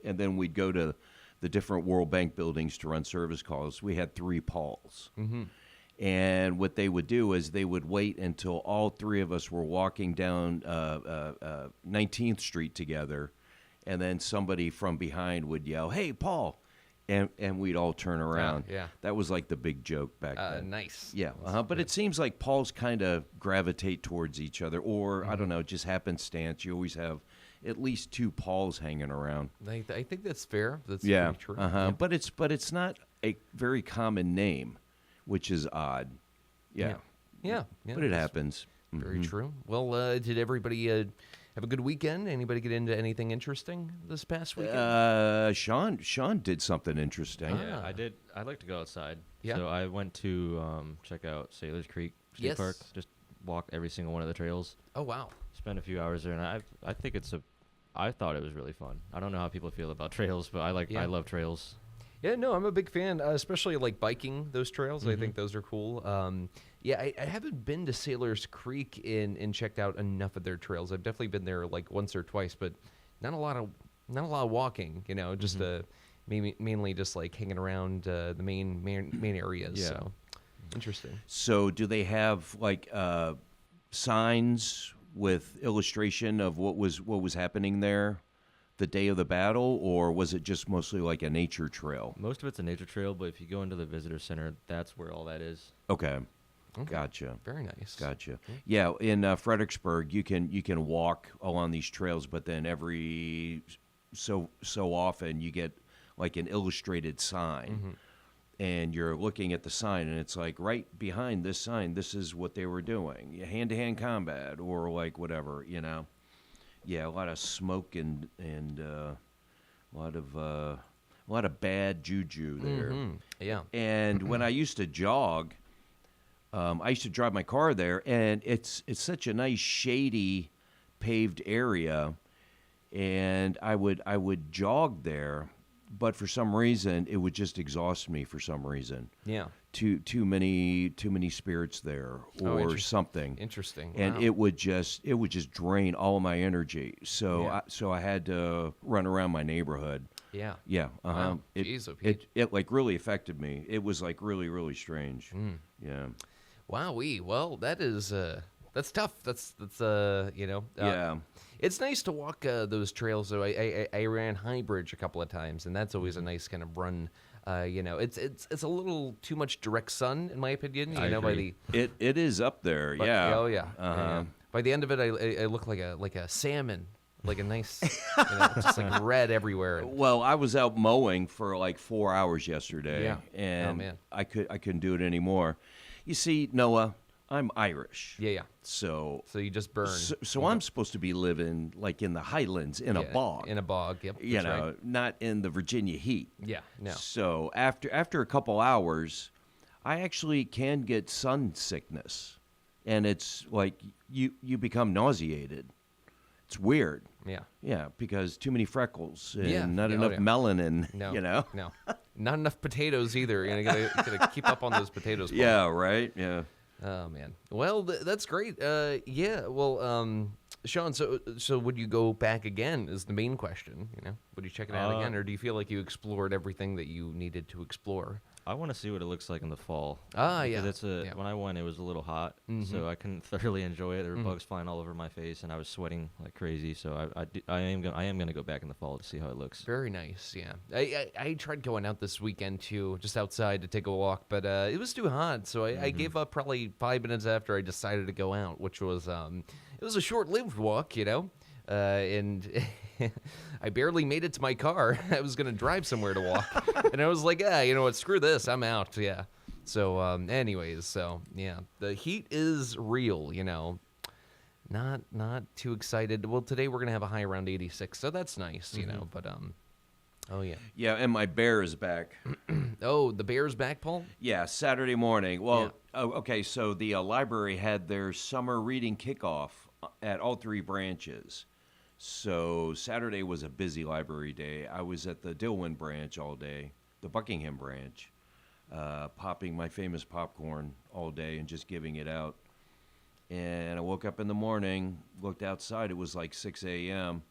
and then we'd go to the different World Bank buildings to run service calls. We had 3 Pauls. Mm-hmm. And what they would do is they would wait until all 3 of us were walking down 19th Street together, and then somebody from behind would yell, "Hey, Paul!" And we'd all turn around. Yeah. That was like the big joke back then. Nice. Yeah, but it seems like Pauls kind of gravitate towards each other, or I don't know, just happenstance. You always have at least 2 Pauls hanging around. I think that's fair. That's Yeah, pretty true. yeah. But it's not a very common name, which is odd. Yeah. But it happens. Very true. Well, did everybody have a good weekend? Anybody get into anything interesting this past weekend? Sean did something interesting. Yeah, I did. I like to go outside. Yeah. So I went to check out Sailors Creek State Park. Just walk every single one of the trails. Oh, wow. Spent a few hours there, and I think I thought it was really fun. I don't know how people feel about trails, but I love trails. Yeah, no, I'm a big fan, especially like biking those trails. I think those are cool. I haven't been to Sailors Creek and checked out enough of their trails. I've definitely been there like once or twice, but not a lot of walking. Just mainly just like hanging around the main areas. Yeah. So interesting. So do they have like signs with illustration of what was happening there the day of the battle, or was it just mostly like a nature trail? Most of it's a nature trail, but if you go into the visitor center, that's where all that is. Okay. Gotcha. Very nice. Gotcha. Yeah, in Fredericksburg, you can walk along these trails, but then every so often you get like an illustrated sign, and you're looking at the sign, and it's like right behind this sign, this is what they were doing, hand-to-hand combat or like whatever, Yeah, a lot of smoke and a lot of bad juju there. Yeah. And when I used to jog, I used to drive my car there, and it's such a nice shady paved area, and I would jog there, but for some reason it would just exhaust me for some reason. Yeah. Too many spirits there or something. Interesting. And Wow. it would just drain all of my energy. So I had to run around my neighborhood. Yeah. Yeah. Wow. Jeez, Pete. It like really affected me. It was like really, really strange. Yeah. Wowee. Well, that's tough. That's Yeah. It's nice to walk those trails. So I ran High Bridge a couple of times, and that's always a nice kind of run. It's a little too much direct sun, in my opinion. I agree. It is up there. But, yeah. Oh yeah. Yeah. By the end of it, I look like a salmon, like a nice, just like red everywhere. Well, I was out mowing for like 4 hours yesterday, Yeah. and Oh, man. I couldn't do it anymore. You see, Noah, I'm Irish. Yeah. So So you just burn. So I'm supposed to be living like in the highlands in a bog. In a bog. Yep. That's right. Not in the Virginia heat. Yeah. No. So after a couple hours, I actually can get sun sickness, and it's like you become nauseated. It's weird. Yeah. Yeah, because too many freckles and Yeah. not Oh, enough yeah. melanin. No. No. Not enough potatoes either. You gotta keep up on those potatoes. Paul. Yeah. Right. Yeah. Oh man. Well, that's great. Yeah. Well, Sean. So would you go back again? Is the main question. Would you check it out again, or do you feel like you explored everything that you needed to explore? I want to see what it looks like in the fall. Ah, Because yeah. when I went, it was a little hot, so I couldn't thoroughly enjoy it. There were bugs flying all over my face, and I was sweating like crazy. So I am gonna go back in the fall to see how it looks. Very nice. Yeah. I tried going out this weekend too, just outside to take a walk, but it was too hot, so I gave up probably 5 minutes after I decided to go out, which was it was a short-lived walk, and I barely made it to my car. I was going to drive somewhere to walk, and I was like, you know what, screw this, I'm out, yeah. So, anyways, yeah, the heat is real, Not too excited. Well, today we're going to have a high around 86, so that's nice, but, oh, yeah. Yeah, and my bear is back. Oh, the bear's back, Paul? Yeah, Saturday morning. Well, okay, so the library had their summer reading kickoff at all 3 branches. So Saturday was a busy library day. I was at the Dillwyn branch all day, the Buckingham branch, popping my famous popcorn all day and just giving it out. And I woke up in the morning, looked outside, it was like 6 a.m.,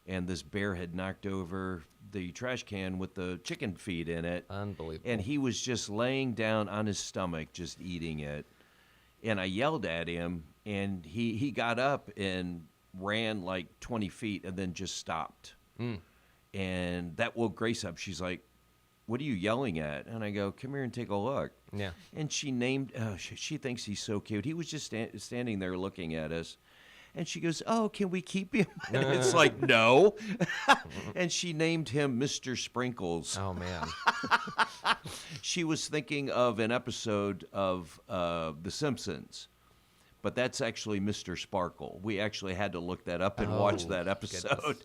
and this bear had knocked over the trash can with the chicken feed in it. Unbelievable. And he was just laying down on his stomach, just eating it. And I yelled at him, and he got up and ran like 20 feet and then just stopped. And that woke Grace up. She's like, "What are you yelling at?" And I go, "Come here and take a look." Yeah. And she named, she thinks he's so cute. He was just standing there looking at us. And she goes, "Oh, can we keep him?" And it's like, "No." And she named him Mr. Sprinkles. Oh, man. She was thinking of an episode of The Simpsons. But that's actually Mr. Sparkle. We actually had to look that up and watch Oh, that episode.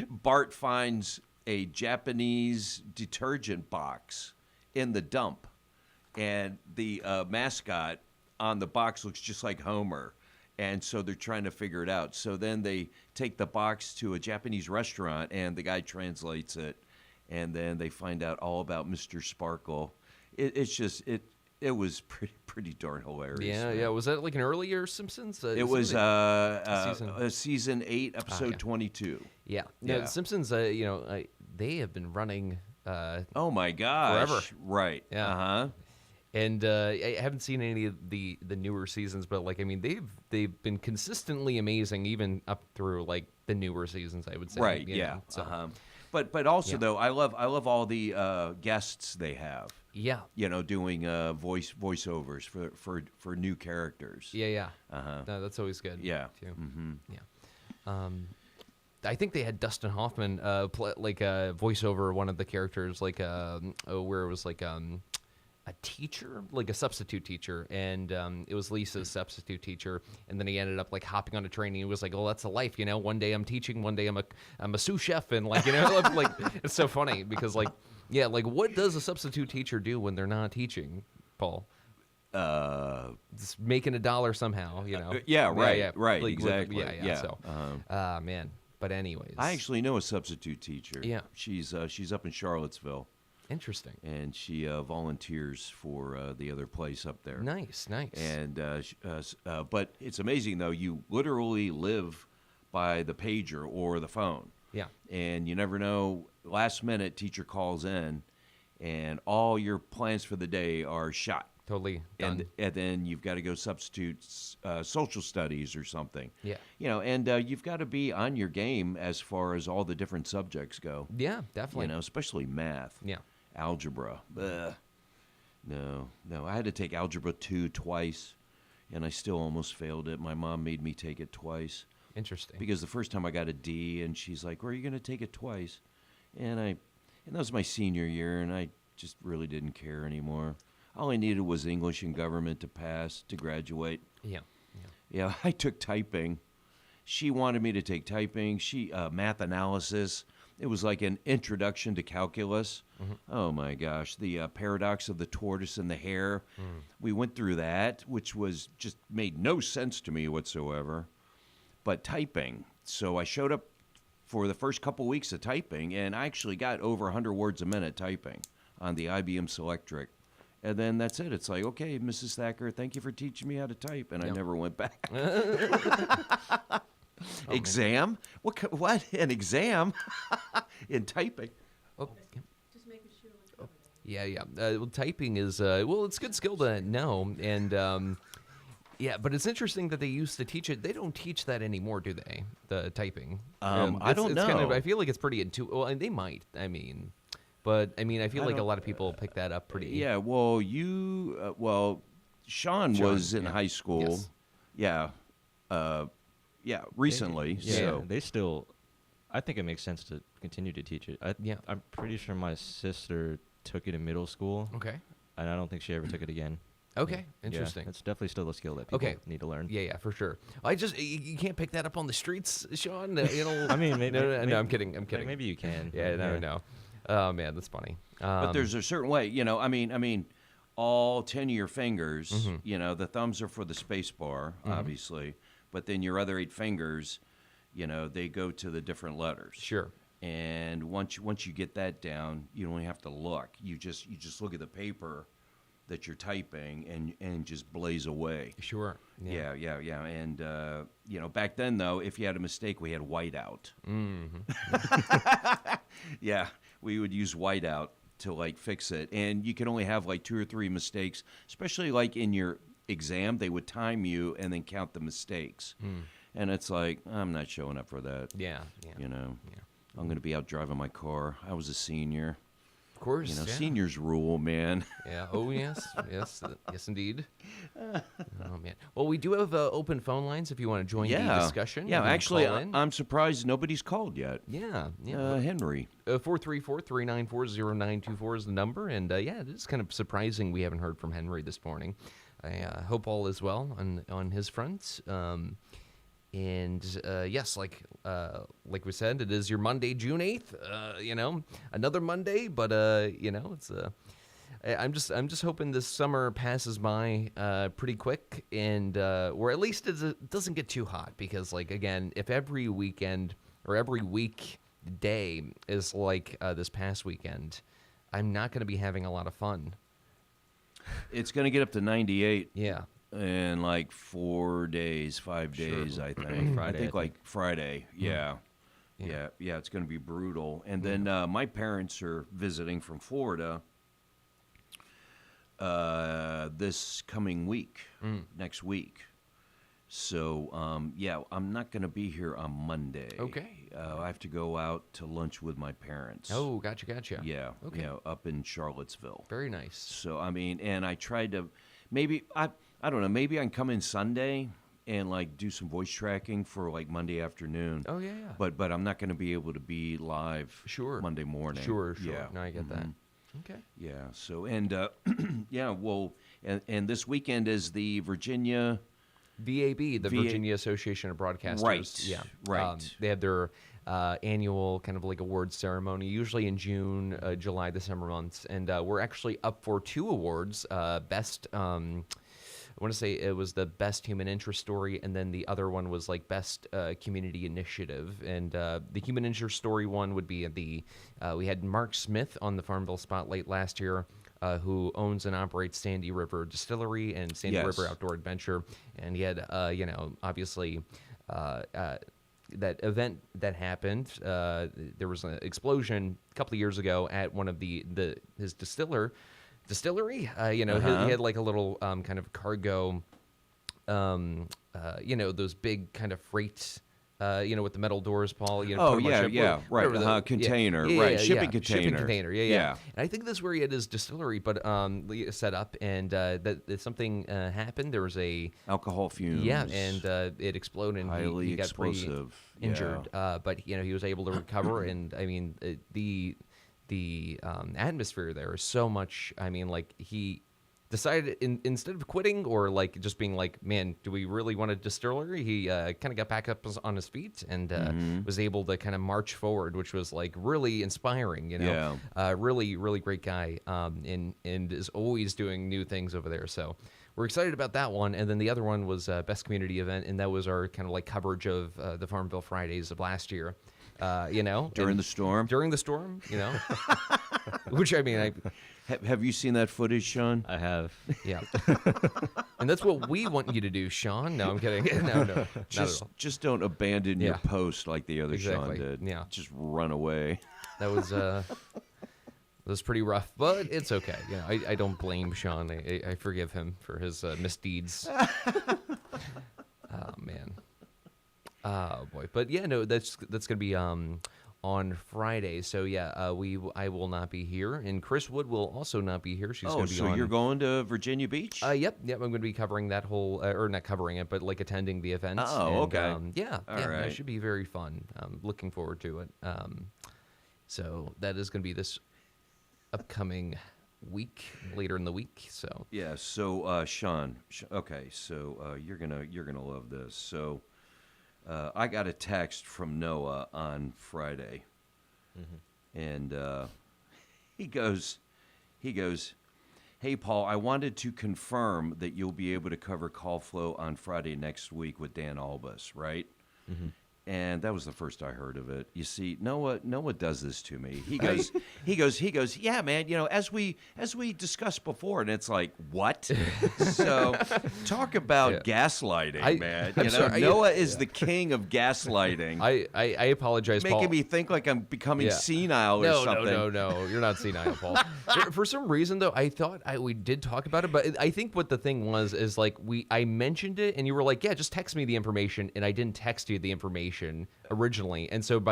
Bart finds a Japanese detergent box in the dump. And the mascot on the box looks just like Homer. And so they're trying to figure it out. So then they take the box to a Japanese restaurant, and the guy translates it. And then they find out all about Mr. Sparkle. It was pretty darn hilarious. Yeah. Was that like an earlier Simpsons? It was season? season 8, episode yeah. 22. Yeah. Yeah. The Simpsons, they have been running Oh my gosh! forever. Right? Yeah. Uh-huh. And I haven't seen any of the newer seasons, but they've been consistently amazing, even up through like the newer seasons. I would say. Right? you Yeah. know, so. Uh-huh. But also Yeah. though, I love all the guests they have. Yeah. Doing voiceovers for new characters. Yeah. Uh-huh. No, that's always good. Yeah. Too. Mm-hmm. Yeah. I think they had Dustin Hoffman voiceover one of the characters, where it was like a teacher, like a substitute teacher, and it was Lisa's substitute teacher, and then he ended up like hopping on a train, and he was like, "Oh, that's a life, one day I'm teaching, one day I'm a sous chef," and like it's so funny because what does a substitute teacher do when they're not teaching, Paul? Just making $1 somehow, Yeah, right, yeah. right, Like, exactly. yeah. So, Uh-huh. man. But anyways, I actually know a substitute teacher. Yeah. She's up in Charlottesville, interesting. and she volunteers for the other place up there. Nice. And but it's amazing though. You literally live by the pager or the phone. Yeah. And you never know. Last minute, teacher calls in, and all your plans for the day are shot. Totally done. And then you've got to go substitute social studies or something. Yeah. And you've got to be on your game as far as all the different subjects go. Yeah, definitely. Especially math. Yeah. Algebra. Ugh. No. I had to take Algebra 2 twice, and I still almost failed it. My mom made me take it twice. Interesting. Because the first time I got a D, and she's like, "Well, are you going to take it twice?" And that was my senior year, and I just really didn't care anymore. All I needed was English and government to pass, to graduate. Yeah. Yeah, I took typing. She wanted me to take typing. Math analysis. It was like an introduction to calculus. Mm-hmm. Oh my gosh, the paradox of the tortoise and the hare. We went through that, which was just made no sense to me whatsoever. But typing. So I showed up for the first couple weeks of typing, and I actually got over 100 words a minute typing on the IBM Selectric. And then that's it. It's like, okay, Mrs. Thacker, thank you for teaching me how to type. And I never went back. Exam? What? An exam? In typing? Oh, Just making sure we're covered. yeah. Well, typing is it's a good skill to know, and yeah. But it's interesting that they used to teach it. They don't teach that anymore, do they? The typing. I don't know. I feel like it's pretty intuitive. Well, and they might. But I feel like a lot of people pick that up pretty. Yeah. Well, Sean was in high school. Yes. Yeah. Recently. Yeah, So they still. I think it makes sense to continue to teach it. I'm pretty sure my sister took it in middle school, Okay. and I don't think she ever took it again. Okay. Yeah, Interesting. it's definitely still a skill that people Okay. need to learn. Yeah, for sure. You can't pick that up on the streets, Sean. I mean, maybe, no, I'm kidding. Maybe you can. Yeah, no. Oh man, that's funny. but there's a certain way, all 10 of your fingers, the thumbs are for the space bar, obviously, but then your other 8 fingers, they go to the different letters. Sure. And once you get that down, you don't have to look. You just look at the paper, that you're typing and just blaze away. Sure. Yeah. And back then though, if you had a mistake, we had whiteout. Yeah, we would use whiteout to like fix it, and you can only have like 2 or 3 mistakes, especially like in your exam. They would time you and then count the mistakes, and it's like, I'm not showing up for that. Yeah. You know, Yeah. I'm going to be out driving my car. I was a senior. Of course. You know, yeah. seniors rule, man. Yeah. Oh, yes. Yes, indeed. Oh, man. Well, we do have open phone lines if you want to join the discussion. Yeah, You can actually, call in. I'm surprised nobody's called yet. Yeah. Henry. 434-394-0924 is the number. And, it is kind of surprising we haven't heard from Henry this morning. I hope all is well on his front. Yes, like we said, it is your Monday, June 8th. Another Monday, but it's I'm just hoping this summer passes by pretty quick, and or at least it doesn't get too hot, because like again, if every weekend or every weekday is like this past weekend, I'm not going to be having a lot of fun. It's going to get up to 98. Yeah. In like 5 days, I think. Friday, I think I like Friday. Yeah. It's going to be brutal. And then my parents are visiting from Florida this coming week, next week. So, I'm not going to be here on Monday. Okay. I have to go out to lunch with my parents. Oh, gotcha. Yeah. Okay. Up in Charlottesville. Very nice. So, I mean, and I tried to I don't know, maybe I can come in Sunday and like do some voice tracking for like Monday afternoon. Oh, yeah. But I'm not going to be able to be live Monday morning. Sure. Yeah. No, I get that. Okay. Yeah. So, and and this weekend is the Virginia VAB, the Virginia Association of Broadcasters. Right. Yeah. Right. They have their annual kind of like awards ceremony, usually in June, July, the summer months. And we're actually up for 2 awards. Best, I want to say it was the Best Human Interest Story, and then the other one was like Best Community Initiative. And the Human Interest Story one would be we had Mark Smith on the Farmville Spotlight last year, who owns and operates Sandy River Distillery and Sandy River Outdoor Adventure. And he had, obviously, that event that happened, there was an explosion a couple of years ago at one of his distillery. He had like a little kind of cargo, those big kind of freight, with the metal doors, Paul. Right. Container, right? Shipping container. Shipping container. Yeah. And I think this is where he had his distillery, but set up, and that something happened. There was alcohol fumes. Yeah, and it exploded, and highly he got explosive. pretty injured. But he was able to recover, and I mean the atmosphere there is so much. I mean, like he decided instead of quitting or like just being like, man, do we really want a distillery? He kind of got back up on his feet and was able to kind of march forward, which was like really inspiring. Really, really great guy, and is always doing new things over there. So we're excited about that one. And then the other one was Best Community Event, and that was our kind of like coverage of the Farmville Fridays of last year. During the storm, which I mean, have you seen that footage, Sean? I have. Yeah, and that's what we want you to do, Sean. No, I'm kidding. No, just don't abandon your post like the other exactly. Sean did. Yeah, just run away. That was pretty rough, but it's okay. I don't blame Sean. I forgive him for his misdeeds. Oh man. Oh boy, but that's gonna be on Friday. So I will not be here, and Chris Wood will also not be here. She's gonna be so you're going to Virginia Beach? Yep. I'm going to be covering that whole, or not covering it, but like attending the event. Oh, okay. All right. It should be very fun. I'm looking forward to it. So that is going to be this upcoming week, later in the week. So yeah. So Sean, okay. So you're gonna love this. So. I got a text from Noah on Friday, and he goes, "Hey Paul, I wanted to confirm that you'll be able to cover Call Flo on Friday next week with Dan Albus, right?" And that was the first I heard of it. You see, Noah does this to me. He goes, yeah, man. As we discussed before, and it's like, what? So, talk about gaslighting, man. I'm sorry, Noah is the king of gaslighting. I apologize, Making Paul. me think like I'm becoming senile or something. No, you're not senile, Paul. For some reason, though, I thought we did talk about it, but I think what the thing was is like I mentioned it, and you were like, yeah, just text me the information, and I didn't text you the information originally, and so it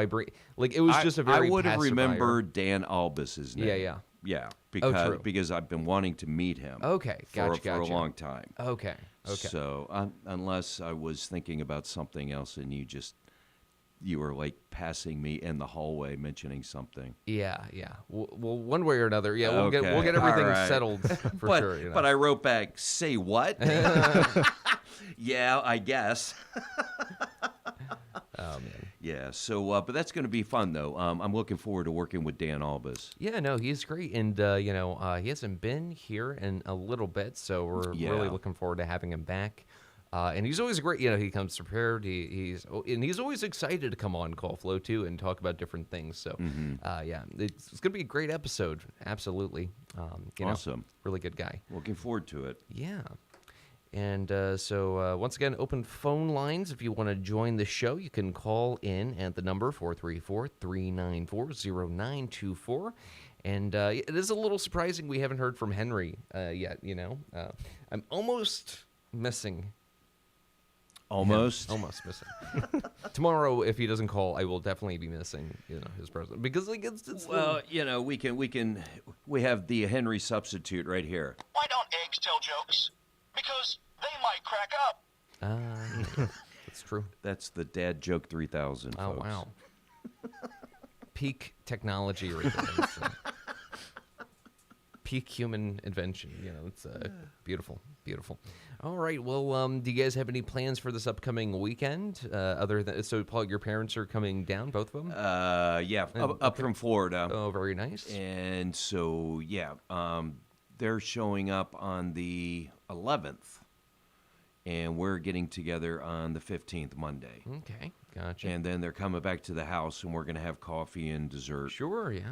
was just a very I would have pacifier. remembered Dan Albus's name. Yeah, true. because I've been wanting to meet him. Okay, for gotcha. a long time. Okay. So unless I was thinking about something else, and you were like passing me in the hallway mentioning something. Yeah. Well, one way or another, we'll Okay, get everything all right. settled for sure. But I wrote back, say what? Yeah, I guess. Oh man. Yeah. So, but that's going to be fun though. I'm looking forward to working with Dan Albus. Yeah, no, he's great, and he hasn't been here in a little bit, so we're really looking forward to having him back. And he's always great. He comes prepared. He's always excited to come on Call Flo too and talk about different things. So, it's going to be a great episode. Absolutely. Awesome. Really good guy. Looking forward to it. Yeah. And so once again, open phone lines. If you want to join the show, you can call in at the number 434-394-0924. And it is a little surprising we haven't heard from Henry yet, I'm almost missing. Almost missing. Tomorrow, if he doesn't call, I will definitely be missing, his presence. Because it's Well, we have the Henry substitute right here. Why don't eggs tell jokes? Because they might crack up. That's true. That's the Dad Joke 3000. Oh, folks. wow. Peak technology right there. It's, peak human invention. It's beautiful. All right. Well, do you guys have any plans for this upcoming weekend? So, Paul, your parents are coming down, both of them? Yeah, up from Florida. Oh, very nice. And so, they're showing up on the 11th, and we're getting together on the 15th, Monday. Okay, gotcha. And then they're coming back to the house, and we're going to have coffee and dessert. Sure, yeah.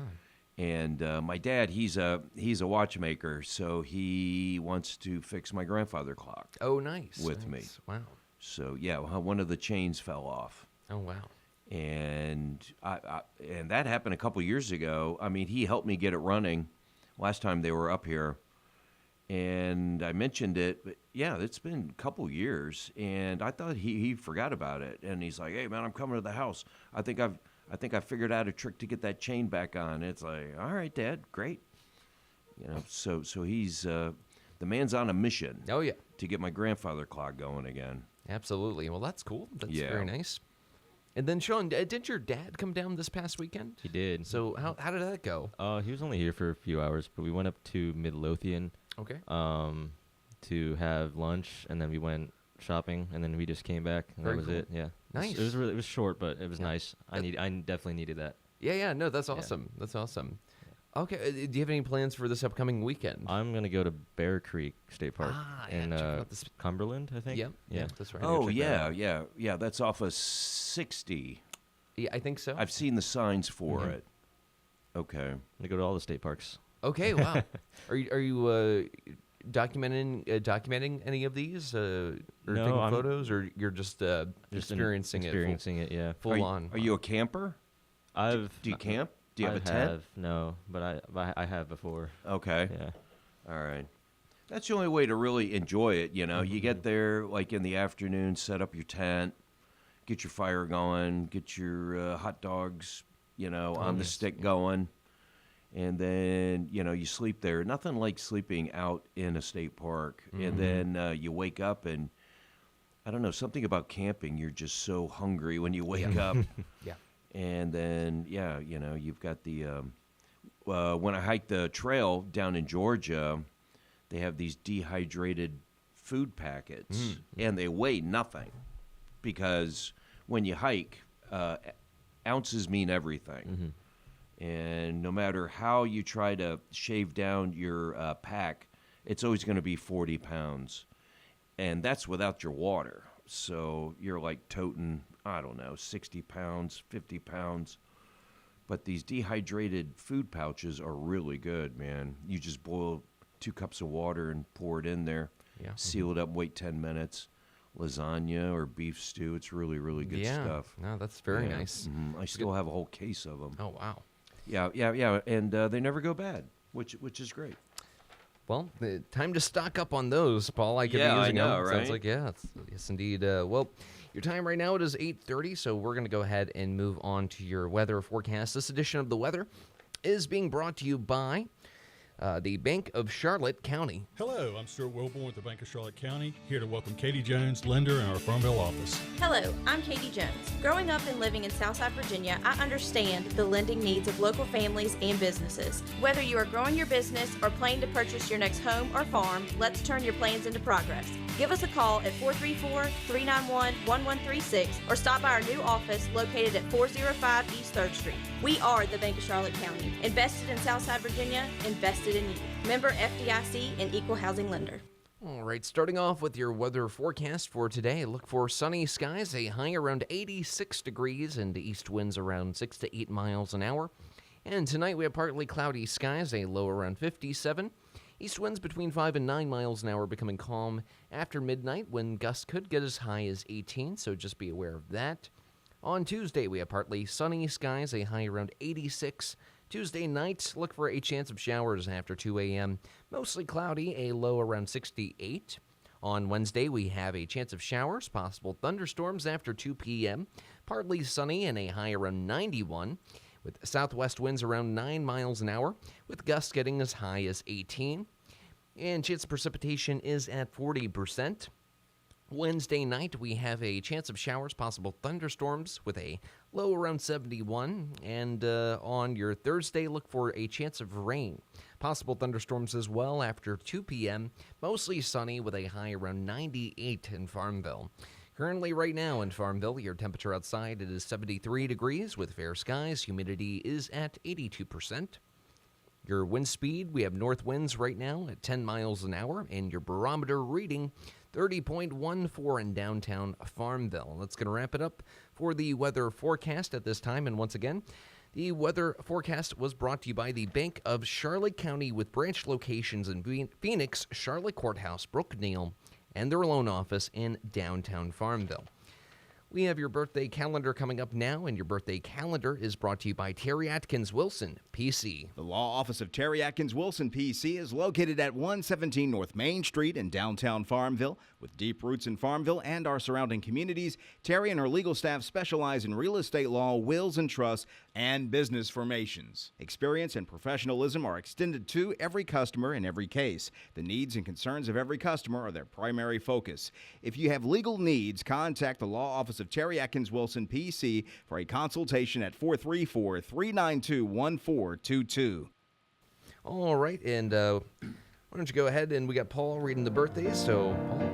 And my dad, he's a watchmaker, so he wants to fix my grandfather clock. Oh, nice. With me. Wow. So one of the chains fell off. Oh, wow. And and that happened a couple years ago. I mean, he helped me get it running last time they were up here, and I mentioned it. But it's been a couple years, and I thought he forgot about it. And he's like, "Hey, man, I'm coming to the house. I think I figured out a trick to get that chain back on." It's like, all right, Dad, great. So he's the man's on a mission. Oh, yeah. To get my grandfather clock going again. Absolutely. Well, that's cool. That's very nice. And then, Sean, did your dad come down this past weekend? He did. So how did that go? He was only here for a few hours, but we went up to Midlothian. Okay. To have lunch, and then we went shopping, and then we just came back, and Very that was cool. it. Yeah. Nice. It was short, but it was nice. I definitely needed that. Yeah. No, that's awesome. That's awesome. Okay. Do you have any plans for this upcoming weekend? I'm gonna go to Bear Creek State Park in check out this- Cumberland, I think. Yep. That's right. Oh, check that yeah. That's off of 60. Yeah, I think so. I've seen the signs for it. Okay. I'm gonna go to all the state parks. Okay. Wow. Are you documenting any of these or No, taking I'm photos, or you're just experiencing it full Are you- on? Are you a camper? Do you camp? Do you have a tent? No, but I have before. Okay. Yeah. All right. That's the only way to really enjoy it, You get there like in the afternoon, set up your tent, get your fire going, get your hot dogs, on the stick going. And then, you sleep there. Nothing like sleeping out in a state park. And then you wake up and, I don't know, something about camping. You're just so hungry when you wake up. Yeah. And then, you've got the, when I hiked the trail down in Georgia, they have these dehydrated food packets. And they weigh nothing. Because when you hike, ounces mean everything. And no matter how you try to shave down your pack, it's always going to be 40 pounds. And that's without your water. So you're like toting I don't know, 60 pounds, 50 pounds. But these dehydrated food pouches are really good, man. You just boil 2 cups of water and pour it in there. Yeah. Seal it up, wait 10 minutes. Lasagna or beef stew. It's really, really good Yeah. stuff. No, that's very Yeah. nice. I still have a whole case of them. Oh, wow. Yeah. And they never go bad, which is great. Well, time to stock up on those, Paul. I could Yeah, be I using know, them. right? Sounds like, yes, indeed. Well, your time right now, it is 8:30, so we're going to go ahead and move on to your weather forecast. This edition of the weather is being brought to you by the Bank of Charlotte County. Hello, I'm Stuart Wilborn with the Bank of Charlotte County, here to welcome Katie Jones, lender in our Farmville office. Hello, I'm Katie Jones. Growing up and living in Southside Virginia, I understand the lending needs of local families and businesses. Whether you are growing your business or planning to purchase your next home or farm, let's turn your plans into progress. Give us a call at 434-391-1136 or stop by our new office located at 405 East 3rd Street. We are the Bank of Charlotte County. Invested in Southside Virginia, invested in you. Member FDIC and equal housing lender. All right, starting off with your weather forecast for today, look for sunny skies, a high around 86 degrees, and east winds around 6 to 8 miles an hour. And tonight we have partly cloudy skies, a low around 57. East winds between 5 and 9 miles an hour becoming calm after midnight when gusts could get as high as 18, so just be aware of that. On Tuesday, we have partly sunny skies, a high around 86. Tuesday night, look for a chance of showers after 2 a.m. Mostly cloudy, a low around 68. On Wednesday, we have a chance of showers, possible thunderstorms after 2 p.m. Partly sunny and a high around 91, with southwest winds around 9 miles an hour, with gusts getting as high as 18. And chance of precipitation is at 40%. Wednesday night, we have a chance of showers, possible thunderstorms with a low around 71. And on your Thursday, look for a chance of rain. Possible thunderstorms as well after 2 p.m. Mostly sunny with a high around 98 in Farmville. Currently, right now in Farmville, your temperature outside it is 73 degrees with fair skies. Humidity is at 82%. Your wind speed, we have north winds right now at 10 miles an hour, and your barometer reading 30.14 in downtown Farmville. That's going to wrap it up for the weather forecast at this time. And once again, the weather forecast was brought to you by the Bank of Charlotte County with branch locations in Phoenix, Charlotte Courthouse, Brookneal, and their loan office in downtown Farmville. We have your birthday calendar coming up now, and your birthday calendar is brought to you by Terry Atkins Wilson, PC. The law office of Terry Atkins Wilson, PC, is located at 117 North Main Street in downtown Farmville. With deep roots in Farmville and our surrounding communities, Terry and her legal staff specialize in real estate law, wills and trusts, and business formations. Experience and professionalism are extended to every customer in every case. The needs and concerns of every customer are their primary focus. If you have legal needs, contact the law office of Terry Atkins Wilson, PC, for a consultation at 434-392-1422. All right, and why don't you go ahead and we got Paul reading the birthdays, so Paul,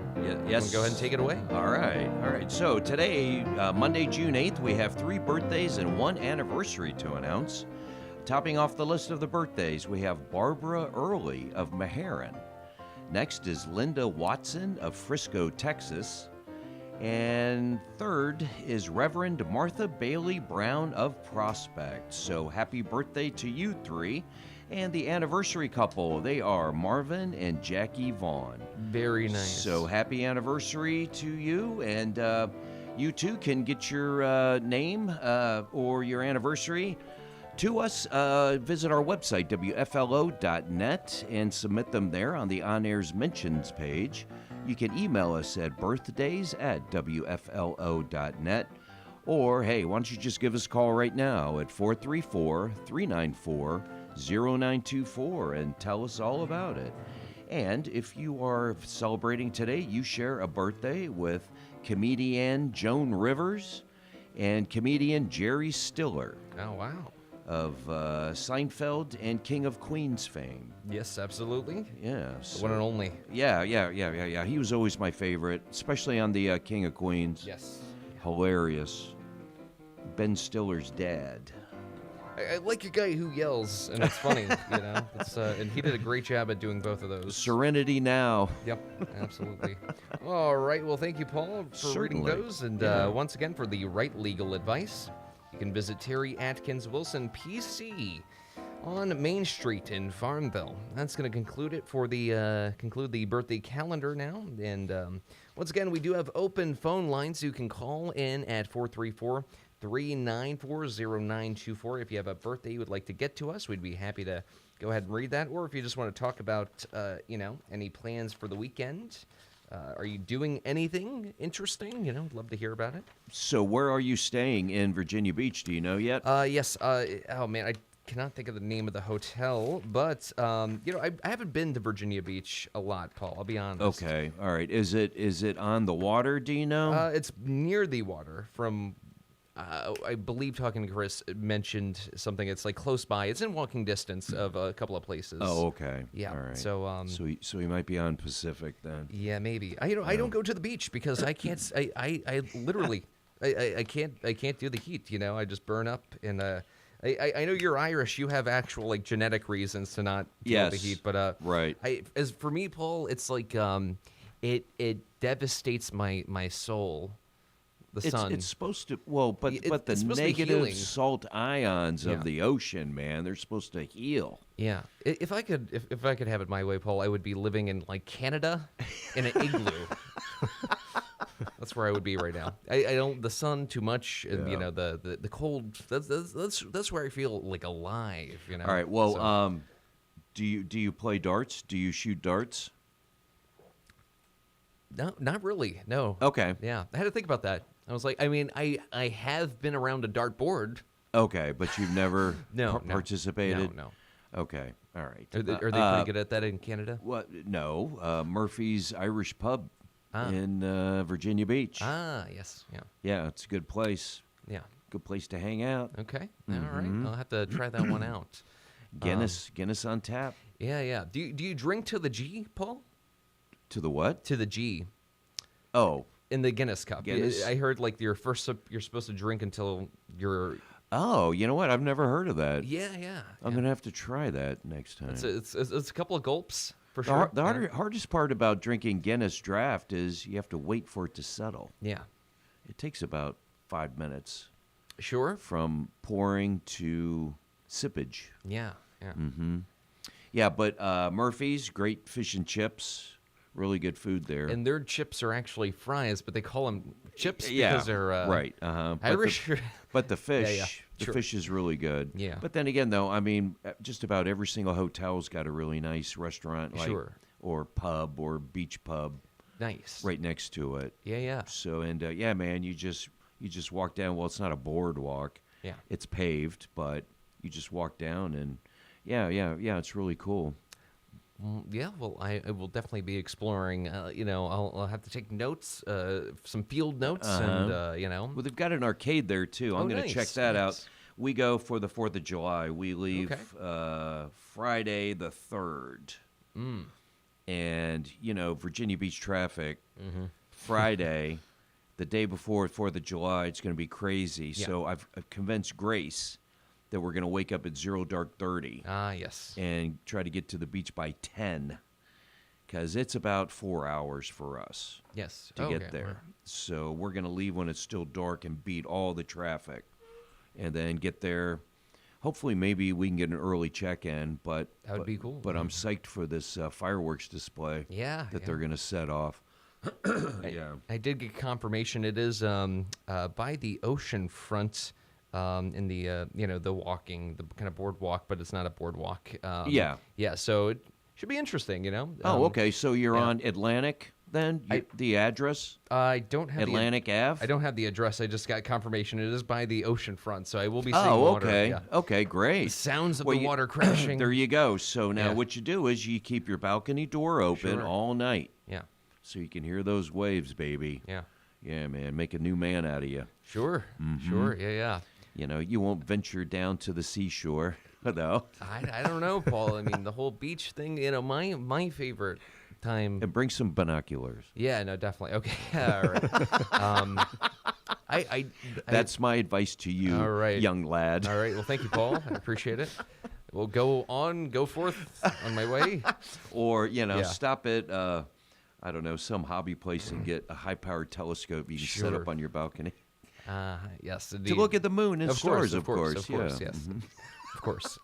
Yes. go ahead and take it away. All right. So today, Monday, June 8th, we have 3 birthdays and 1 anniversary to announce. Topping off the list of the birthdays, we have Barbara Early of Meharan. Next is Linda Watson of Frisco, Texas. And third is Reverend Martha Bailey Brown of Prospect. So happy birthday to you 3. And the anniversary couple, they are Marvin and Jackie Vaughn. Very nice. So happy anniversary to you, and you too can get your name or your anniversary to us. Visit our website, WFLO.net, and submit them there on the On Air's Mentions page. You can email us at birthdays@WFLO.net. Or, hey, why don't you just give us a call right now at 434-394-0924 and tell us all about it. And if you are celebrating today, you share a birthday with comedian Joan Rivers and comedian Jerry Stiller Oh, wow. of Seinfeld and King of Queens fame. Yes, absolutely. Yeah. The one and only. Yeah. He was always my favorite, especially on the King of Queens. Yes. Hilarious. Ben Stiller's dad. I like a guy who yells, and it's funny, you know. And he did a great job at doing both of those. Serenity now. Yep, absolutely. All right, well, thank you, Paul, for reading Certainly. those. And Yeah. once again, for the right legal advice, you can visit Terry Atkins Wilson, PC, on Main Street in Farmville. That's going to conclude it for the birthday calendar now. And once again, we do have open phone lines. You can call in at 434-394-0924. If you have a birthday you would like to get to us, we'd be happy to go ahead and read that. Or if you just want to talk about, any plans for the weekend. Are you doing anything interesting? I'd love to hear about it. So where are you staying in Virginia Beach? Do you know yet? Yes. Oh, man, I cannot think of the name of the hotel, but, I haven't been to Virginia Beach a lot, Paul. I'll be honest. Okay. All right. Is it on the water? Do you know? It's near the water from... I believe talking to Chris mentioned something. It's like close by. It's in walking distance of a couple of places. Oh, okay. Yeah. All right. So, so he might be on Pacific then. yeah, maybe. I don't go to the beach because I can't. I literally I can't do the heat. I just burn up. And I know you're Irish. You have actual like genetic reasons to not deal with the heat. But right. As for me, Paul, it's like it devastates my soul. The sun. It's supposed to but the it's supposed to be negative healing. salt ions Yeah. of the ocean, man, they're supposed to heal. Yeah, if I could have it my way, Paul, I would be living in like Canada in an igloo. That's where I would be right now. I don't the sun too much, and Yeah. the cold. That's where I feel like alive. All right. Well, So- do you play darts? Do you shoot darts? No, not really. No. Okay. Yeah, I had to think about that. I was like, I have been around a dartboard. Okay, but you've never No, participated? No. Okay. All right. Are they pretty good at that in Canada? What? No. Murphy's Irish Pub Ah. in Virginia Beach. Ah, yes. Yeah. Yeah, it's a good place. Yeah. Good place to hang out. Okay. All right. Mm-hmm. I'll have to try that one out. Guinness on tap. Yeah. Do you drink to the G, Paul? To the what? To the G Oh. in the Guinness cup. Guinness? I heard like your first sip, you're supposed to drink until you're. Oh, you know what? I've never heard of that. Yeah. I'm gonna have to try that next time. It's a couple of gulps for The, sure. hardest part about drinking Guinness draft is you have to wait for it to settle. Yeah. It takes about 5 minutes Sure. from pouring to sippage. Yeah. Yeah, but Murphy's, great fish and chips, really good food there. And their chips are actually fries, but they call them chips yeah, because they're right. Irish. But the fish, Yeah. the Sure. fish is really good. Yeah. But then again, though, I mean, just about every single hotel's got a really nice restaurant, like, Sure. or pub or beach pub Nice. right next to it. Yeah. So yeah, man, you just walk down. Well, it's not a boardwalk. Yeah. It's paved, but you just walk down, and yeah, it's really cool. Yeah, well, I will definitely be exploring. I'll have to take notes, some field notes, and Well, they've got an arcade there too. I'm Oh, going to check nice, that nice. out. We go for the 4th of July. We leave Okay. Friday the 3rd. And, Virginia Beach traffic, Friday, the day before 4th of July, it's going to be crazy. Yeah. So I've convinced Grace that we're going to wake up at 0:30 Ah, yes. and try to get to the beach by 10, because it's about 4 hours for us Yes. to Okay, get there. right. So we're going to leave when it's still dark and beat all the traffic, and then get there. Hopefully, maybe we can get an early check-in, but That would be cool. But I'm psyched for this fireworks display Yeah. that they're going to set off. Yeah. I did get confirmation. It is by the ocean front, in the the walking, the kind of boardwalk, but it's not a boardwalk. Yeah. Yeah. So it should be interesting. Oh, okay. So you're yeah. on Atlantic then? The address? I don't have Atlantic Ave? I don't have the address. I just got confirmation. It is by the ocean front, so I will be seeing Oh, water. okay. Yeah. Okay, great. The sounds of Well, the water crashing. There you go. So now Yeah. what you do is you keep your balcony door open Sure. all night, Yeah. so you can hear those waves, baby. Yeah. Yeah, man. Make a new man out of you. Sure. Mm-hmm. Sure. Yeah. You won't venture down to the seashore, though. I don't know, Paul. I mean, the whole beach thing. My favorite time. And bring some binoculars. Yeah, no, definitely. Okay, all right. That's my advice to you, All right. young lad. All right. Well, thank you, Paul. I appreciate it. We'll go forth on my way. Or, Yeah. stop at, I don't know, some hobby place and get a high-powered telescope you can set Sure. up on your balcony. Yes, indeed. To look at the moon and stars, of course, yeah. yes. Mhm. Of course.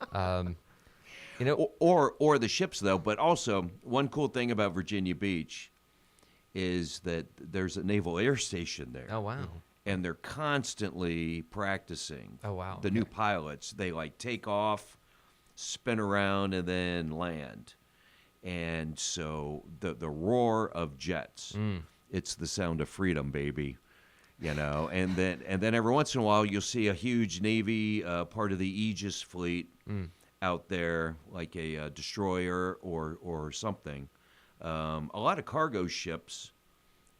You know, Or the ships, though. But also, one cool thing about Virginia Beach is that there's a naval air station there. oh, wow. And they're constantly practicing. Oh, wow, The new okay. pilots, they like take off, spin around, and then land. And so the roar of jets, it's the sound of freedom, baby. And then every once in a while you'll see a huge Navy part of the Aegis fleet out there, like a destroyer or something. A lot of cargo ships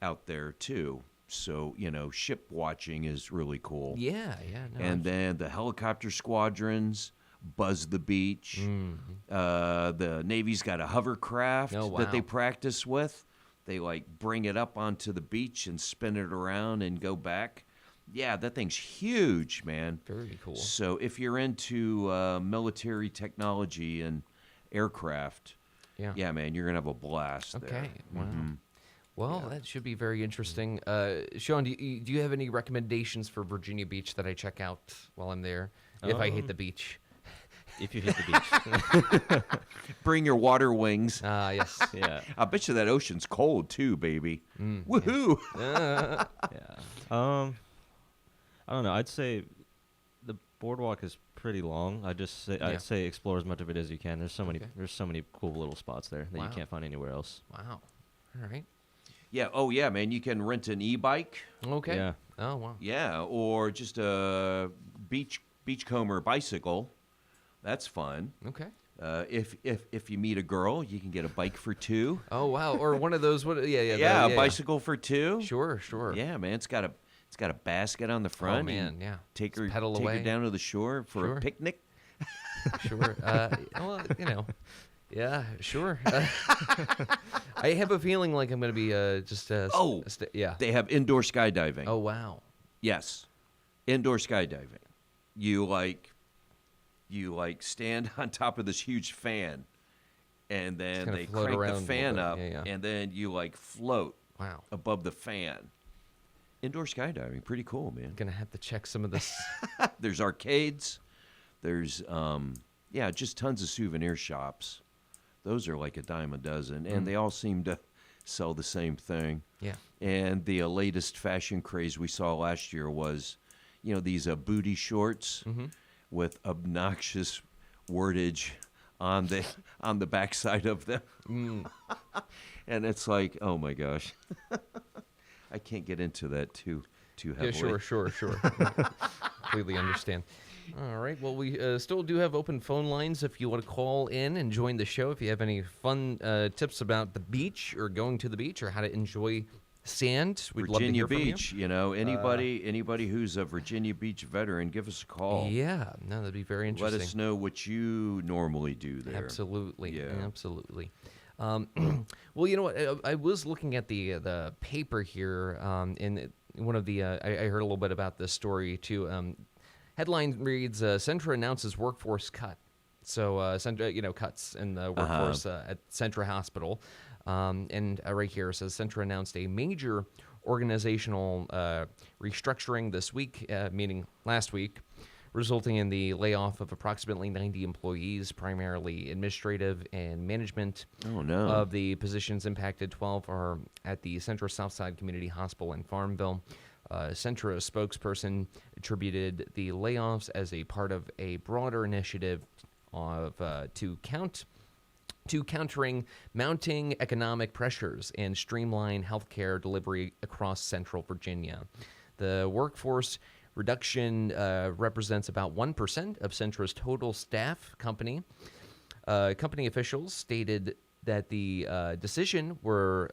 out there too. So ship watching is really cool. Yeah. No, And then the helicopter squadrons buzz the beach. The Navy's got a hovercraft Oh, that they wow. practice with. They bring it up onto the beach and spin it around and go back. Yeah, that thing's huge, man. very cool. So if you're into military technology and aircraft, Yeah. man, you're gonna have a blast there. Okay. Wow. Well, that should be very interesting. Sean, do you have any recommendations for Virginia Beach that I check out while I'm there? If I hate the beach. If you hit the beach. Bring your water wings. Yes. Yeah. I bet you that ocean's cold too, baby. Woohoo! Yeah. I don't know. I'd say the boardwalk is pretty long. Yeah. I'd say explore as much of it as you can. There's so many Okay. there's so many cool little spots there that Wow. you can't find anywhere else. Wow. All right. Yeah. Oh, yeah, man. You can rent an e-bike. Okay. Yeah. Oh, wow. Yeah, or just a beachcomber bicycle. That's fun. Okay. If you meet a girl, you can get a bike for two. Oh, wow. Or one of those. Yeah, a bicycle for two. Sure. Yeah, man. It's got a basket on the front. Oh, man. You Yeah. Take Just her pedal take away. her down to the shore for Sure. a picnic. Sure. Well, yeah, sure. I have a feeling like I'm going to be just. Yeah. They have indoor skydiving. Oh, wow. Yes, indoor skydiving. You stand on top of this huge fan, and then kinda they float crank around a the little fan bit. up, Yeah. and then you float Wow. above the fan. Indoor skydiving, pretty cool, man. Gonna have to check some of this. There's arcades. There's just tons of souvenir shops. Those are like a dime a dozen, and they all seem to sell the same thing. Yeah. And the latest fashion craze we saw last year was, these booty shorts with obnoxious wordage on the backside of them. And it's like, oh my gosh, I can't get into that too heavily. Yeah, sure. Completely understand. All right. Well, we still do have open phone lines if you want to call in and join the show. If you have any fun tips about the beach or going to the beach or how to enjoy sand, we'd love to Virginia hear from you. Beach, anybody who's a Virginia Beach veteran, give us a call. Yeah, no, that'd be very Let interesting. us know what you normally do there. Absolutely, Yeah. absolutely. Well, you know what? I was looking at the paper here, and one of the I heard a little bit about this story too. Headline reads: Centra announces workforce cut. So, Centra, cuts in the workforce at Centra Hospital. And right here it says Centra announced a major organizational restructuring this week, meaning last week, resulting in the layoff of approximately 90 employees, primarily administrative and management. Oh, no. Of the positions impacted, 12 are at the Centra Southside Community Hospital in Farmville. Centra spokesperson attributed the layoffs as a part of a broader initiative of countering mounting economic pressures and streamline healthcare delivery across Central Virginia. The workforce reduction represents about 1% of Centra's total staff. Company officials stated that the decision were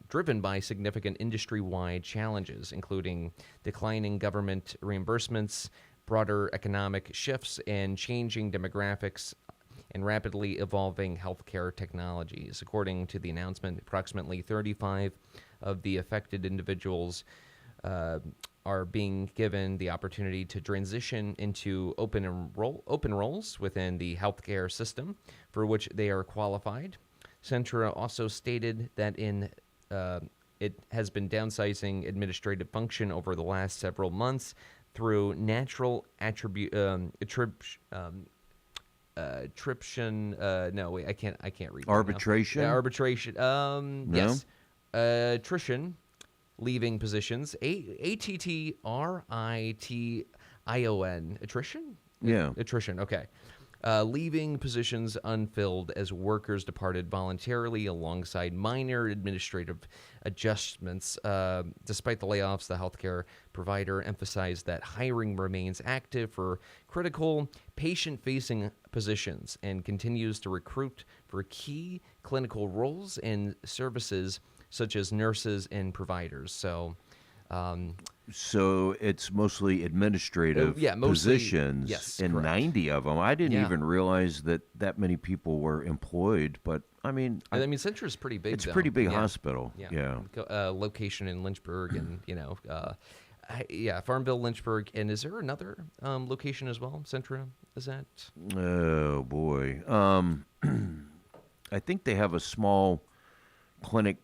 driven by significant industry-wide challenges, including declining government reimbursements, broader economic shifts, and changing demographics and rapidly evolving healthcare technologies. According to the announcement, approximately 35 of the affected individuals are being given the opportunity to transition into open roles within the healthcare system for which they are qualified. Centra also stated that it has been downsizing administrative function over the last several months through natural attrition. No, wait, I can't read. Arbitration? Yeah, arbitration. No? Yes. Attrition, leaving positions. Attrition. Attrition. Yeah. Attrition. Okay. Leaving positions unfilled as workers departed voluntarily alongside minor administrative adjustments. Despite the layoffs, the healthcare provider emphasized that hiring remains active for critical patient-facing positions and continues to recruit for key clinical roles and services such as nurses and providers. So it's mostly administrative mostly, positions, yes, and correct. 90 of them. I didn't Yeah. even realize that many people were employed. But I mean, Centra is pretty big. it's a though. pretty big Yeah. hospital. Yeah. Location in Lynchburg, and Farmville, Lynchburg, and is there another location as well? Centra, is that? Oh boy. I think they have a small clinic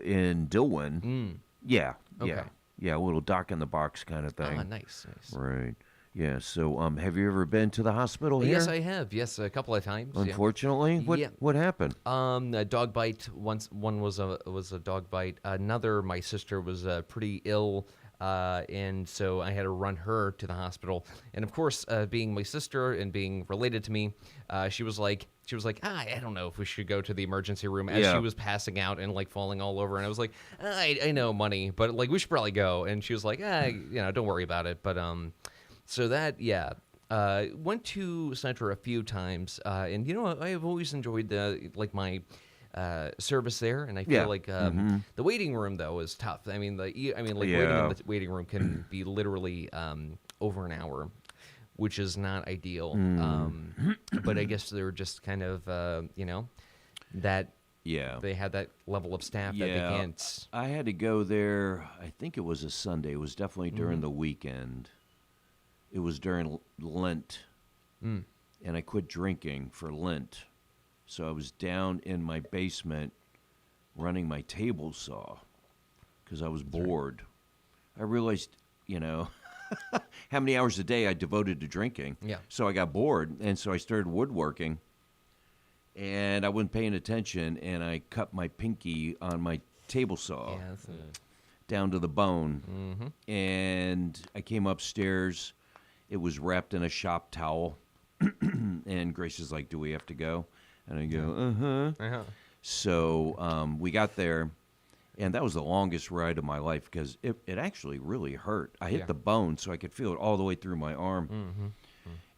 in Dillwyn. Yeah. Okay. Yeah. Yeah, a little dock in the box kind of thing. Ah, nice. Right. Yeah. So, have you ever been to the hospital here? Yes, I have. Yes, a couple of times. yeah. Unfortunately, what happened? A dog bite. One was a dog bite. Another, my sister was pretty ill, and so I had to run her to the hospital. And of course, being my sister and being related to me, she was like, I don't know if we should go to the emergency room as Yeah. she was passing out and like falling all over. And I was like, I know, money, but like we should probably go. And she was like, don't worry about it. But so that went to Centra a few times, and I have always enjoyed my service there, and I feel like the waiting room though is tough. I mean, waiting in the waiting room can be literally over an hour, which is not ideal. But I guess they're just kind of that they had that level of staff that they can't. I had to go there. I think it was a Sunday. It was definitely during the weekend. It was during Lent, and I quit drinking for Lent. So I was down in my basement running my table saw because I was bored. I realized, how many hours a day I devoted to drinking. Yeah. So I got bored, and so I started woodworking, and I wasn't paying attention, and I cut my pinky on my table saw down to the bone. And I came upstairs. It was wrapped in a shop towel, and Grace is like, "Do we have to go?" And I go, Uh-huh. So we got there, and that was the longest ride of my life because it actually really hurt. I hit the bone, so I could feel it all the way through my arm.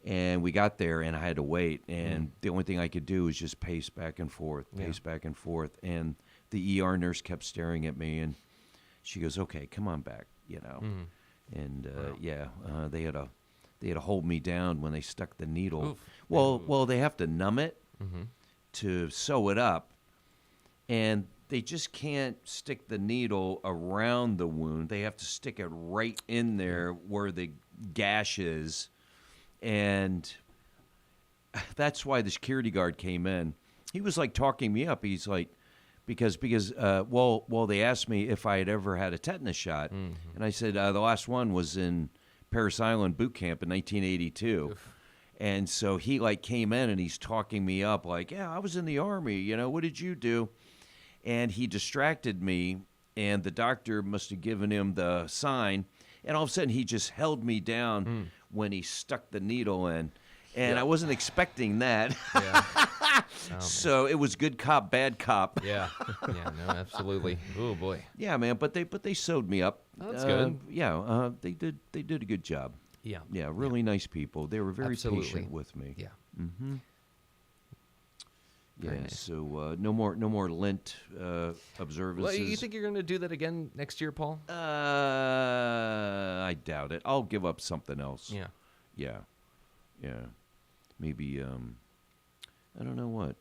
And we got there, and I had to wait, and the only thing I could do was just pace back and forth, back and forth. And the ER nurse kept staring at me, and she goes, "Okay, come on back," And they had to hold me down when they stuck the needle. Oof. Well, they have to numb it to sew it up, and they just can't stick the needle around the wound. They have to stick it right in there where the gash is, and that's why the security guard came in. He was like talking me up. He's like, because they asked me if I had ever had a tetanus shot, and I said the last one was in Parris Island boot camp in 1982. Oof. And so he came in and he's talking me up like, "Yeah, I was in the Army, what did you do?" And he distracted me, and the doctor must have given him the sign, and all of a sudden he just held me down when he stuck the needle in. And I wasn't expecting that. So it was good cop, bad cop. No, absolutely. Oh boy. Yeah, man, but they sewed me up. Oh, that's good. Yeah, they did a good job. Yeah. Really nice people. They were very Absolutely. patient with me. Yeah. Yeah. nice. So no more Lent observances. Well, you think you're going to do that again next year, Paul? I doubt it. I'll give up something else. Yeah. Maybe I don't know what.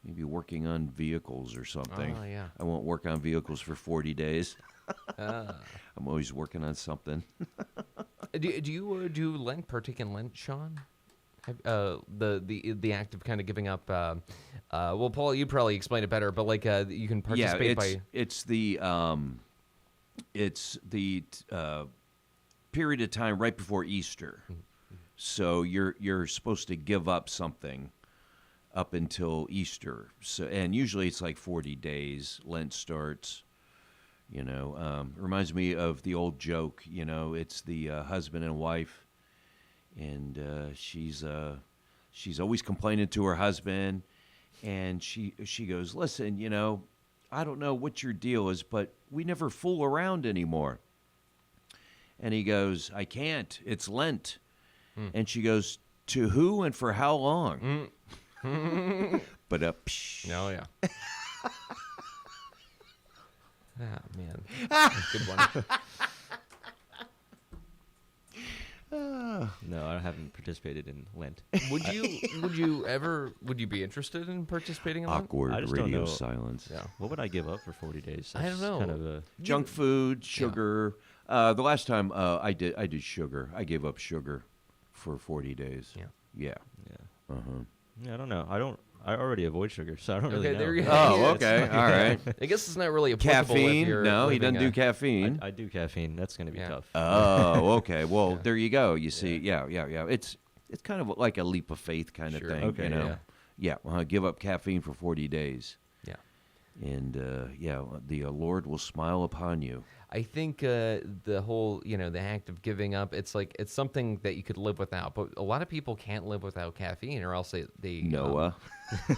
Maybe working on vehicles or something. Oh, yeah. I won't work on vehicles for 40 days. I'm always working on something. Do you do Lent, partake in Lent, Sean? The act of kind of giving up. Well, Paul, you probably explain it better, but like you can participate by. It's the period of time right before Easter. So you're supposed to give up something up until Easter. So and usually it's like 40 days. Lent starts. Reminds me of the old joke. It's the husband and wife, and she's always complaining to her husband, and she goes, "Listen, I don't know what your deal is, but we never fool around anymore." And he goes, "I can't. It's Lent." And she goes, "To who and for how long?" But Oh yeah. Ah, man. That's a good one. No, I haven't participated in Lent. Would you be interested in participating in Lent? Awkward I just don't radio know. silence. Yeah. What would I give up for 40 days? I don't That's know. Kind of a, Junk food, sugar. The last time I did sugar. I gave up sugar for 40 days. Yeah. Yeah. yeah. Yeah, I don't know. I already avoid sugar, so I don't really Okay, know. there you go. Oh, Yeah, okay. it's All right. I guess it's not really applicable if Caffeine? you're No, he living doesn't do a- caffeine. I do caffeine. That's going to be Yeah. tough. Oh, okay. Well, there you go. You see, yeah. It's kind of like a leap of faith kind of Sure. thing. Okay, Yeah. Give up caffeine for 40 days, Yeah. and the Lord will smile upon you. I think the whole, the act of giving up, it's something that you could live without. But a lot of people can't live without caffeine, or else they Noah,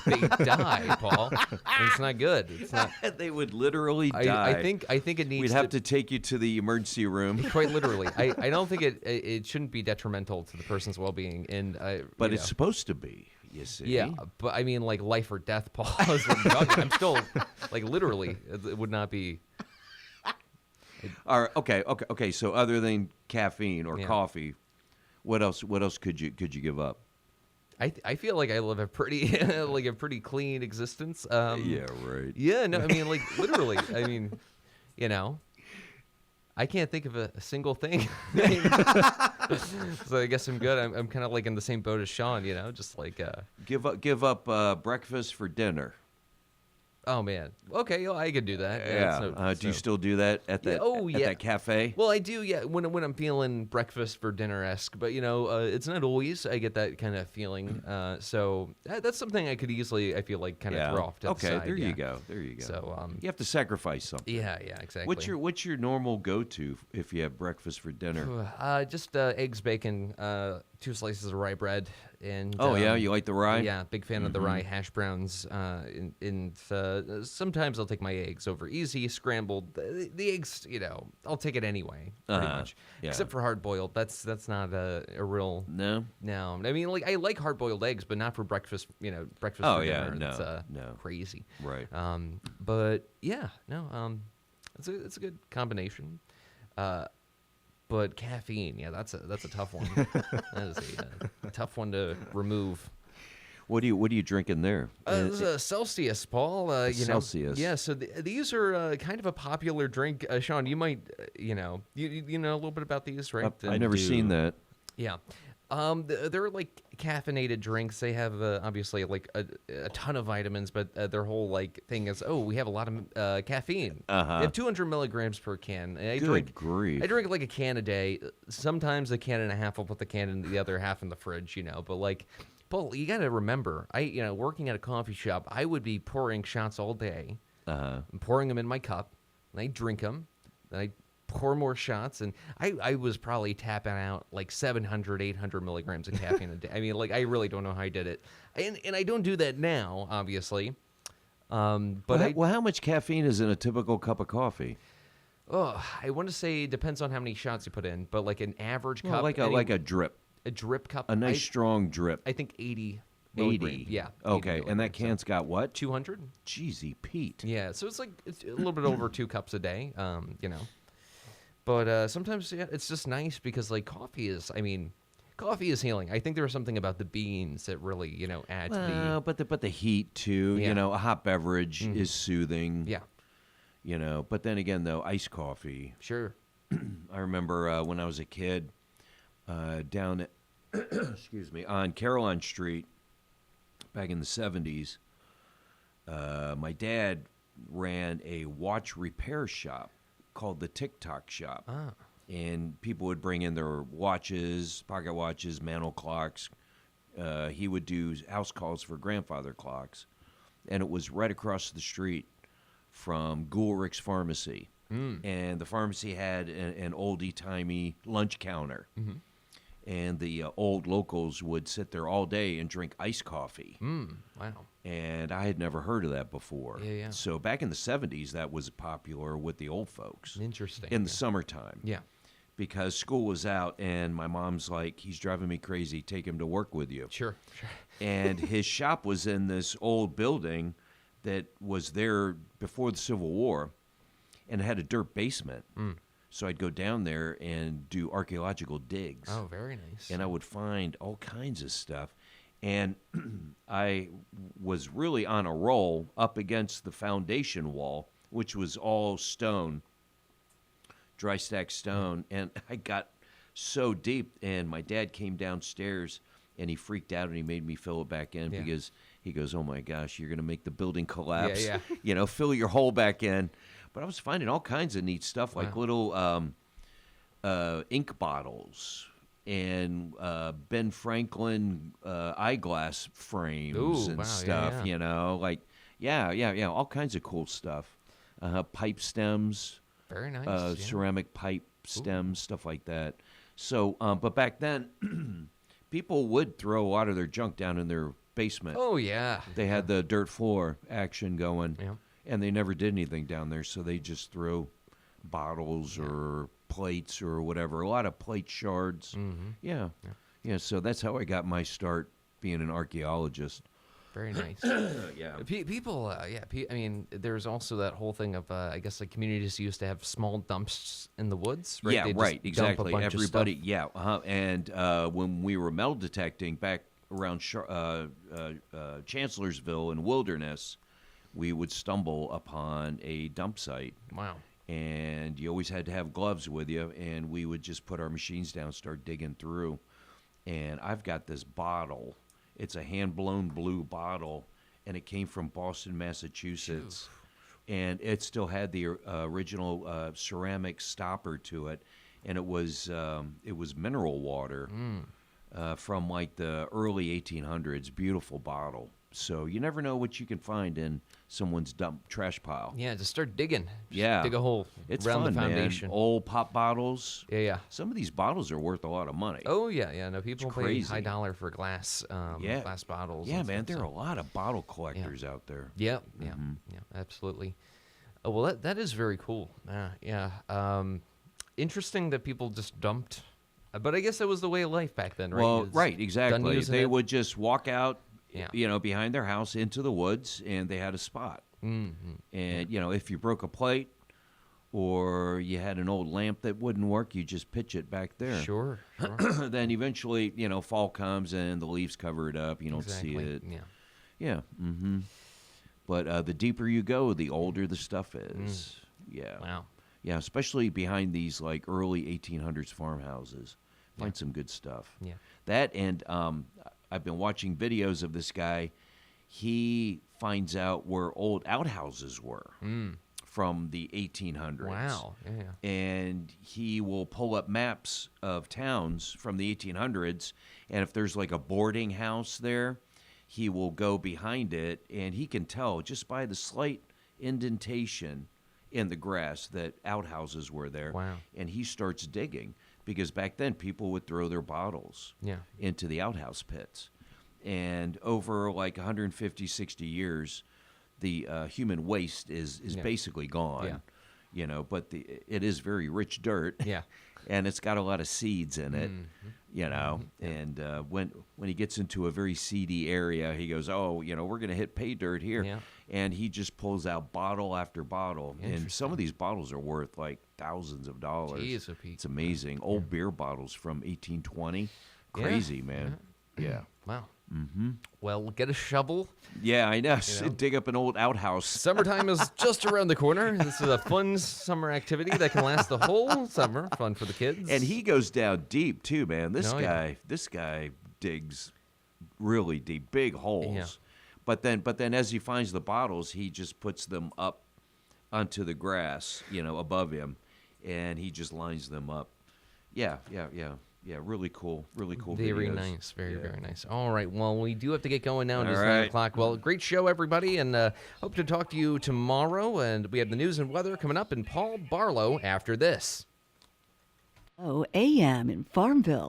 they die, Paul. And it's not good. It's not. they would literally die. I think it needs. We'd have to take you to the emergency room. Quite literally. I don't think it shouldn't be detrimental to the person's well-being. And But it's supposed to be. You see. yeah, but I mean, like life or death, Paul. Is what I'm talking- I'm still like literally. It would not be. All right, okay. So other than caffeine or Yeah. coffee, what else could you give up? I feel like I live a pretty like a pretty clean existence. Yeah, right. Yeah, no, I mean, like literally. I mean, I can't think of a single thing. So I guess I'm good. I'm kind of like in the same boat as Sean. Just like. Give up breakfast for dinner. Oh man. Okay, well, I could do that. Yeah. Do you still do that at that? Yeah. At that cafe? Well, I do. Yeah, when I'm feeling breakfast for dinner-esque, but it's not always. I get that kind of feeling. So that's something I could easily. I feel like kind of throw off to the side. There yeah. you go. There you go. So you have to sacrifice something. yeah, exactly. What's your normal go-to if you have breakfast for dinner? Just eggs, bacon, 2 slices of rye bread, and Oh yeah, you like the rye? Yeah, big fan of the rye hash browns. And sometimes I'll take my eggs over easy, scrambled. The eggs, I'll take it anyway, pretty much. yeah. Except for hard boiled. That's not a real. No. No, I mean, like I like hard boiled eggs, but not for breakfast. Breakfast Oh, for yeah, dinner. no, That's no. crazy. Right. But yeah, no. It's a good combination. But caffeine, yeah, that's a tough one. That is a tough one to remove. What are you drinking there? This is a Celsius, Paul. Celsius. Yeah, so these are kind of a popular drink. Sean, you might, you know a little bit about these, right? I've never seen that. Yeah. They're like caffeinated drinks. They have obviously like a ton of vitamins, but their whole like thing is, we have a lot of caffeine. They have 200 milligrams per can. And Good grief. I drink like a can a day. Sometimes a can and a half. I'll put the can and the other half in the fridge, But like, Paul, you got to remember, working at a coffee shop, I would be pouring shots all day. And pouring them in my cup, and I drink them, and I pour more shots, and I was probably tapping out like 700, 800 milligrams of caffeine a day. I mean, like, I really don't know how I did it. And I don't do that now, obviously. But how much caffeine is in a typical cup of coffee? I want to say it depends on how many shots you put in, but like an average cup. Like a drip. A drip cup. A nice strong drip. I think 80. 80. Yeah. 80 Okay, and that milligrams, can's got what? 200? Jeezy Pete. Yeah, so it's a little bit over 2 cups a day, But sometimes, it's just nice because, like, coffee is healing. I think there was something about the beans that really, add to the... But the heat, too. Yeah. A hot beverage is soothing. Yeah. you know. But then again, though, iced coffee. Sure. I remember when I was a kid down at, excuse me, on Caroline Street back in the 70s, my dad ran a watch repair shop called the TikTok Shop. Ah. And people would bring in their watches, pocket watches, mantle clocks. He would do house calls for grandfather clocks. And it was right across the street from Gulrich's Pharmacy. And the pharmacy had an oldie-timey lunch counter. And the old locals would sit there all day and drink iced coffee. Wow. And I had never heard of that before. Yeah, yeah. So back in the 70s, that was popular with the old folks. Interesting. In the summertime. Yeah. Because school was out, and my mom's like, he's driving me crazy. Take him to work with you. Sure. And his shop was in this old building that was there before the Civil War, and it had a dirt basement. So I'd go down there and do archaeological digs. Oh, very nice. And I would find all kinds of stuff. And I was really on a roll up against the foundation wall, which was all stone, dry stack stone. And I got so deep, and my dad came downstairs, and he freaked out, and he made me fill it back in because he goes, oh, my gosh, you're going to make the building collapse. Yeah. You know, fill your hole back in. But I was finding all kinds of neat stuff, like little ink bottles and Ben Franklin eyeglass frames and stuff, you know, like, all kinds of cool stuff. Pipe stems. Very nice. Ceramic pipe stems, stuff like that. So, but back then, people would throw a lot of their junk down in their basement. Oh, yeah. They had the dirt floor action going. Yeah. And they never did anything down there, so they just threw bottles or plates or whatever. A lot of plate shards. Yeah. So that's how I got my start being an archaeologist. Very nice. Yeah. People, I mean, there's also that whole thing of, I guess, like communities used to have small dumps in the woods, right? Yeah, They'd just right, dump a exactly. bunch of Everybody, stuff. And when we were metal detecting back around Chancellorsville and Wilderness, we would stumble upon a dump site. Wow. And you always had to have gloves with you, and we would just put our machines down, start digging through. And I've got this bottle. It's a hand-blown blue bottle, and it came from Boston, Massachusetts. And it still had the original ceramic stopper to it, and it was mineral water from like the early 1800s. Beautiful bottle. So you never know what you can find in someone's dump trash pile. Yeah, just start digging. Just Yeah. dig a hole It's around fun, the foundation. man. Old pop bottles. Yeah. Some of these bottles are worth a lot of money. Oh, yeah. No, people It's pay crazy. high dollar for glass bottles. Yeah, and man. stuff, There so. are a lot of bottle collectors out there. Yeah, absolutely. Oh, well, that is very cool. Interesting that people just dumped, but I guess that was the way of life back then, right? Well, It's right, done exactly. using They it. would just walk out, Yeah. behind their house into the woods, and they had a spot. Mm-hmm. And, if you broke a plate or you had an old lamp that wouldn't work, you just pitch it back there. Sure. Then eventually, fall comes and the leaves cover it up. You don't see it. Yeah. Yeah. But the deeper you go, the older the stuff is. Yeah. Wow. Yeah, especially behind these like early 1800s farmhouses. Find some good stuff. Yeah. That and I've been watching videos of this guy. He finds out where old outhouses were from the 1800s. Wow. Yeah. And he will pull up maps of towns from the 1800s, and if there's like a boarding house there, he will go behind it, and he can tell just by the slight indentation in the grass that outhouses were there. Wow. And he starts digging, because back then people would throw their bottles into the outhouse pits. And over like 150, 60 years, the human waste is basically gone. Yeah. But it is very rich dirt. Yeah. And it's got a lot of seeds in it, And when he gets into a very seedy area, he goes, we're going to hit pay dirt here. Yeah. And he just pulls out bottle after bottle. And some of these bottles are worth like thousands of dollars. Jeez, it's amazing. Old beer bottles from 1820. Crazy, man. Yeah. Wow. Mm-hmm. Well, get a shovel. Yeah, I know. You know? Dig up an old outhouse. Summertime is just around the corner. This is a fun summer activity that can last the whole summer. Fun for the kids. And he goes down deep too, man. This Oh, yeah. guy digs really deep, big holes. Yeah. But then as he finds the bottles, he just puts them up onto the grass, above him, and he just lines them up. Yeah, really cool Very videos. nice. Very, Yeah. very nice. All right. Well, we do have to get going now. It is All 9 right. o'clock. Well, great show, everybody. And hope to talk to you tomorrow. And we have the news and weather coming up, and Paul Barlow after this. AM in Farmville.